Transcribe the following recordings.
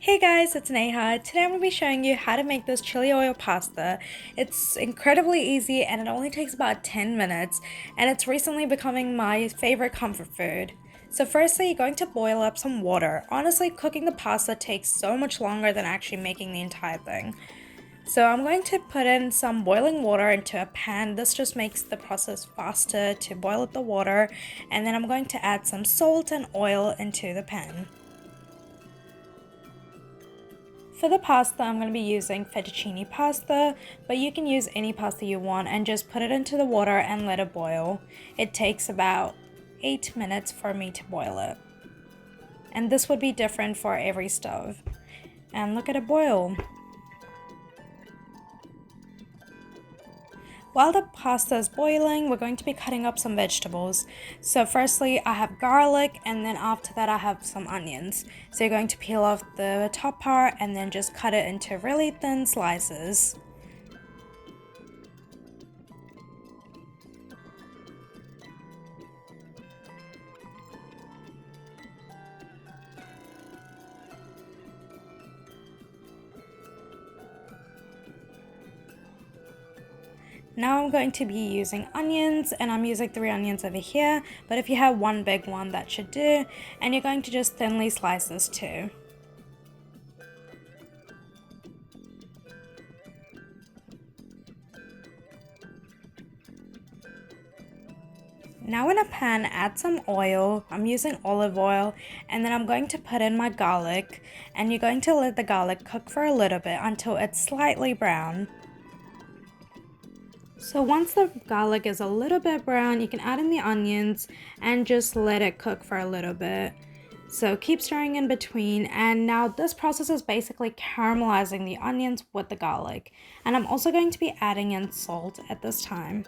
Hey guys, it's Neha. Today I'm going to be showing you how to make this chili oil pasta. It's incredibly easy and it only takes about 10 minutes, and it's recently becoming my favorite comfort food. So firstly, you're going to boil up some water. Honestly, cooking the pasta takes so much longer than actually making the entire thing. So I'm going to put in some boiling water into a pan. This just makes the process faster to boil up the water, and then I'm going to add some salt and oil into the pan. For the pasta, I'm going to be using fettuccine pasta, but you can use any pasta you want and just put it into the water and let it boil. It takes about 8 minutes for me to boil it. And this would be different for every stove. And look at it boil. While the pasta is boiling, we're going to be cutting up some vegetables. So firstly, I have garlic, and then after that I have some onions. So you're going to peel off the top part and then just cut it into really thin slices. Now I'm going to be using onions, and I'm using 3 onions over here, but if you have one big one, that should do. And you're going to just thinly slice this too. Now in a pan, add some oil. I'm using olive oil, and then I'm going to put in my garlic, and you're going to let the garlic cook for a little bit until it's slightly brown. So once the garlic is a little bit brown, you can add in the onions and just let it cook for a little bit. So keep stirring in between, and now this process is basically caramelizing the onions with the garlic. And I'm also going to be adding in salt at this time.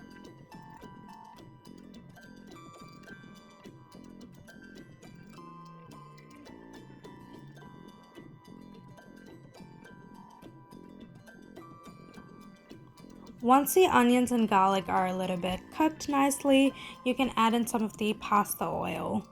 Once the onions and garlic are a little bit cooked nicely, you can add in some of the pasta oil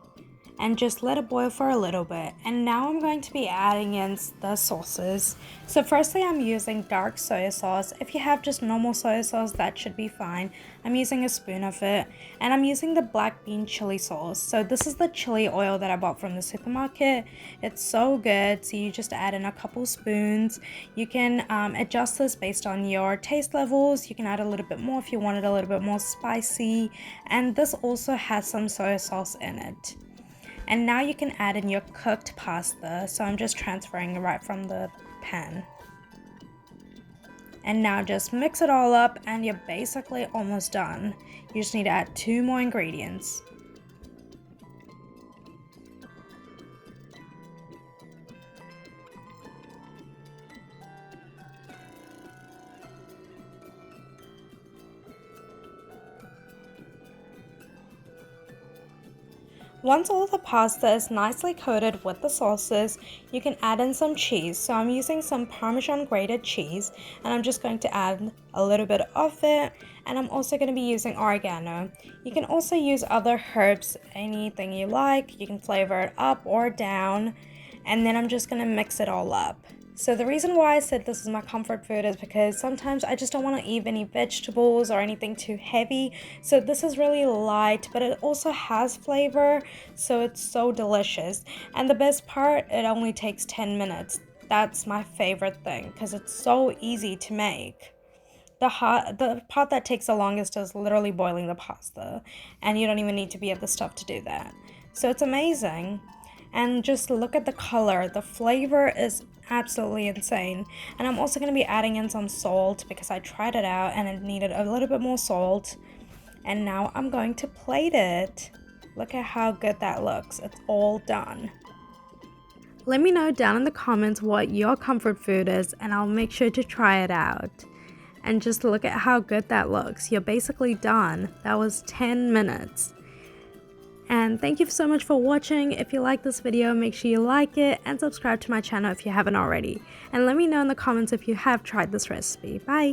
and just let it boil for a little bit. And now I'm going to be adding in the sauces. So firstly, I'm using dark soy sauce. If you have just normal soy sauce, that should be fine. I'm using a spoon of it, and I'm using the black bean chili sauce. So this is the chili oil that I bought from the supermarket. It's so good. So you just add in a couple spoons. You can adjust this based on your taste levels. You can add a little bit more if you want it a little bit more spicy. And this also has some soy sauce in it. And now you can add in your cooked pasta. So I'm just transferring it right from the pan. And now just mix it all up, and you're basically almost done. You just need to add 2 more ingredients. Once all the pasta is nicely coated with the sauces, you can add in some cheese. So I'm using some Parmesan grated cheese, and I'm just going to add a little bit of it. And I'm also going to be using oregano. You can also use other herbs, anything you like. You can flavor it up or down. And then I'm just going to mix it all up. So the reason why I said this is my comfort food is because sometimes I just don't want to eat any vegetables or anything too heavy. So this is really light, but it also has flavor, so it's so delicious. And the best part, it only takes 10 minutes. That's my favorite thing because it's so easy to make. The part that takes the longest is literally boiling the pasta, and you don't even need to be at the stove to do that. So it's amazing. And just look at the color. The flavor is absolutely insane. And I'm also going to be adding in some salt because I tried it out and it needed a little bit more salt. And now I'm going to plate it. Look at how good that looks. It's all done. Let me know down in the comments what your comfort food is, and I'll make sure to try it out. And just look at how good that looks. You're basically done. That was 10 minutes. And thank you so much for watching. If you like this video, make sure you like it and subscribe to my channel if you haven't already. And let me know in the comments if you have tried this recipe. Bye!